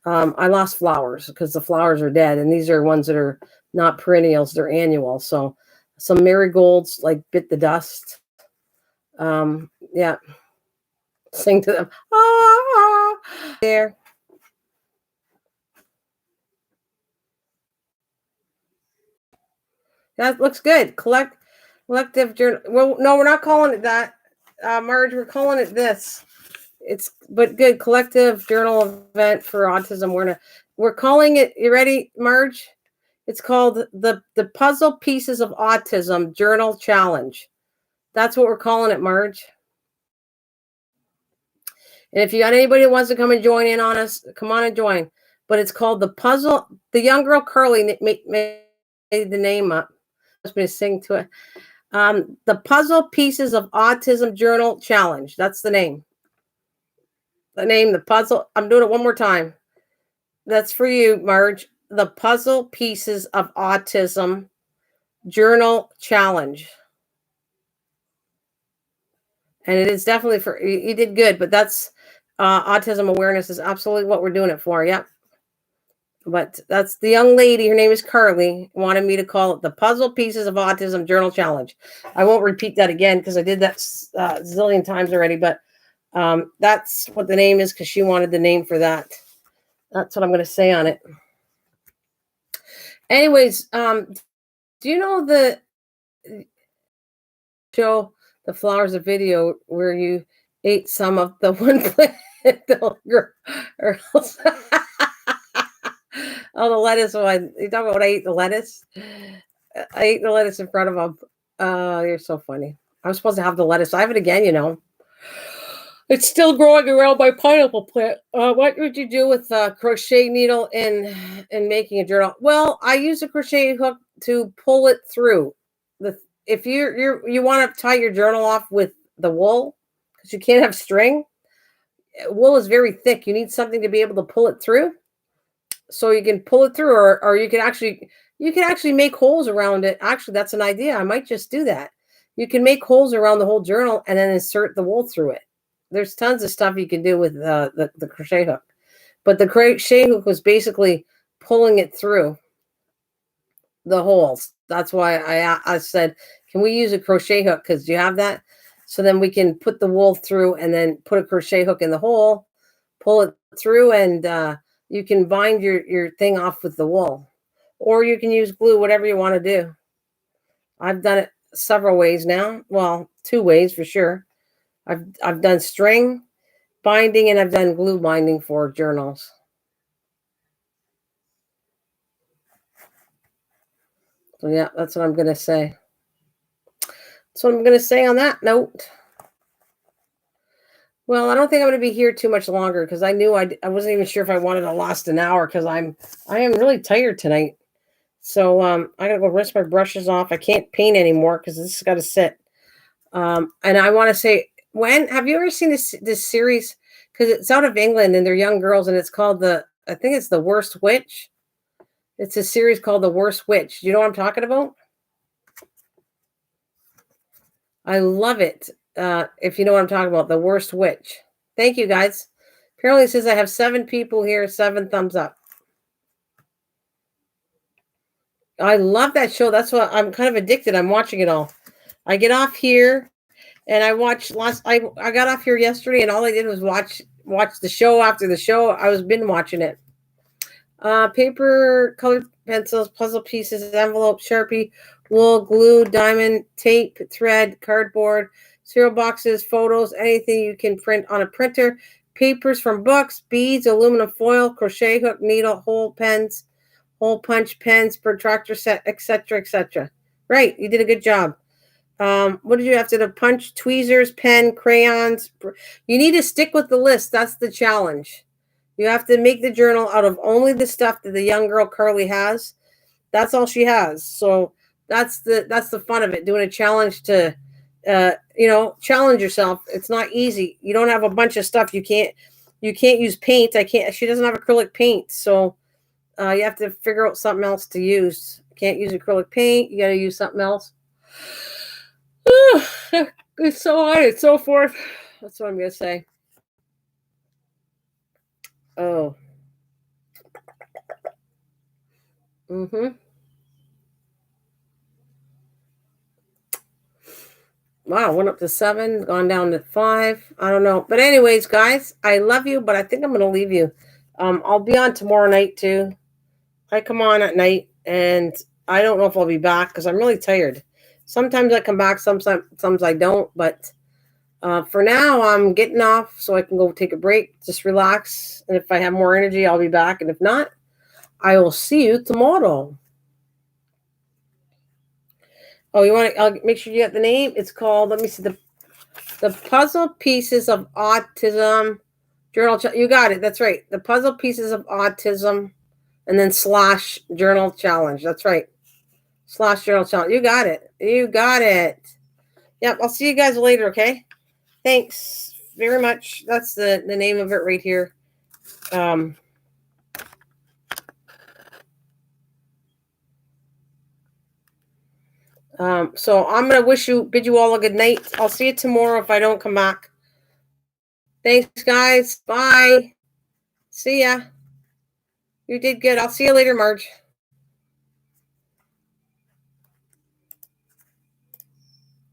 I lost flowers because the flowers are dead, and these are ones that are not perennials; they're annual. So some marigolds like bit the dust. Yeah, sing to them. Ah, there. That looks good. Collective journal. Well, no, we're not calling it that, Marge. We're calling it this. It's but good collective journal event for autism. We're calling it. You ready, Marge? It's called the Puzzle Pieces of Autism Journal Challenge. That's what we're calling it, Marge. And if you got anybody that wants to come and join in on us, come on and join. But it's called the Puzzle. The young girl Curly made the name up. Asked me to sing to it. The Puzzle Pieces of Autism Journal Challenge. That's the name. The puzzle. I'm doing it one more time. That's for you, Marge. The Puzzle Pieces of Autism Journal Challenge. And it is definitely for, you did good, but that's autism awareness is absolutely what we're doing it for. Yep. But that's the young lady. Her name is Carly. Wanted me to call it the Puzzle Pieces of Autism Journal Challenge. I won't repeat that again because I did that a zillion times already. But that's what the name is because she wanted the name for that. That's what I'm going to say on it. Anyways, do you know the show The Flowers of Video where you ate some of the one plant? Oh, the lettuce one. You talking about when I ate the lettuce? I ate the lettuce in front of them. You're so funny. I was supposed to have the lettuce. I have it again, you know. It's still growing around my pineapple plant. What would you do with a crochet needle in making a journal? Well, I use a crochet hook to pull it through. If you want to tie your journal off with the wool because you can't have string. Wool is very thick. You need something to be able to pull it through. So you can pull it through, or you can actually make holes around it. Actually, that's an idea. I might just do that. You can make holes around the whole journal and then insert the wool through it. There's tons of stuff you can do with the crochet hook. But the crochet hook was basically pulling it through the holes. That's why I said, can we use a crochet hook? Because do you have that? So then we can put the wool through and then put a crochet hook in the hole, pull it through, and you can bind your thing off with the wool. Or you can use glue, whatever you want to do. I've done it several ways now. Well, 2 ways for sure. I've done string binding and I've done glue binding for journals. So yeah, that's what I'm going to say. That's what I'm going to say on that note. Well, I don't think I'm going to be here too much longer because I knew I wasn't even sure if I wanted to last an hour because I am really tired tonight. So I gotta go rinse my brushes off. I can't paint anymore because this has got to sit. And I want to say when have you ever seen this series? Because it's out of England and they're young girls, and it's called I think it's The Worst Witch. It's a series called The Worst Witch. Do you know what I'm talking about? I love it. If you know what I'm talking about, The Worst Witch. Thank you, guys. Apparently, it says I have 7 people here, 7 thumbs up. I love that show. That's what I'm kind of addicted. I'm watching it all. I get off here and I watched I got off here yesterday and all I did was watch the show after the show. I was been watching it. Paper, colored pencils, puzzle pieces, envelope, Sharpie, wool, glue, diamond, tape, thread, cardboard, cereal boxes, photos, anything you can print on a printer, papers from books, beads, aluminum foil, crochet hook, needle, hole pens, hole punch, pens, protractor set, etc., etc. Right, you did a good job. What did you have to do? Punch, tweezers, pen, crayons. You need to stick with the list. That's the challenge. You have to make the journal out of only the stuff that the young girl Carly has. That's all she has. So that's the fun of it. Doing a challenge to, challenge yourself. It's not easy. You don't have a bunch of stuff. You can't use paint. She doesn't have acrylic paint. So you have to figure out something else to use. Can't use acrylic paint. You got to use something else. It's so on and so forth. That's what I'm going to say. Oh. Wow, went up to 7, gone down to 5. I don't know. But anyways, guys, I love you, but I think I'm going to leave you. I'll be on tomorrow night too. I come on at night, and I don't know if I'll be back because I'm really tired. Sometimes I come back, sometimes I don't. But for now, I'm getting off so I can go take a break, just relax. And if I have more energy, I'll be back. And if not, I will see you tomorrow. Oh, I'll make sure you get the name. It's called, let me see, the Puzzle Pieces of Autism Journal. You got it. That's right. The Puzzle Pieces of Autism, and then / Journal Challenge. That's right. / Journal Challenge. You got it. You got it. Yep. I'll see you guys later. Okay. Thanks very much. That's the name of it right here. So I'm going to bid you all a good night. I'll see you tomorrow if I don't come back. Thanks, guys. Bye. See ya. You did good. I'll see you later, Marge.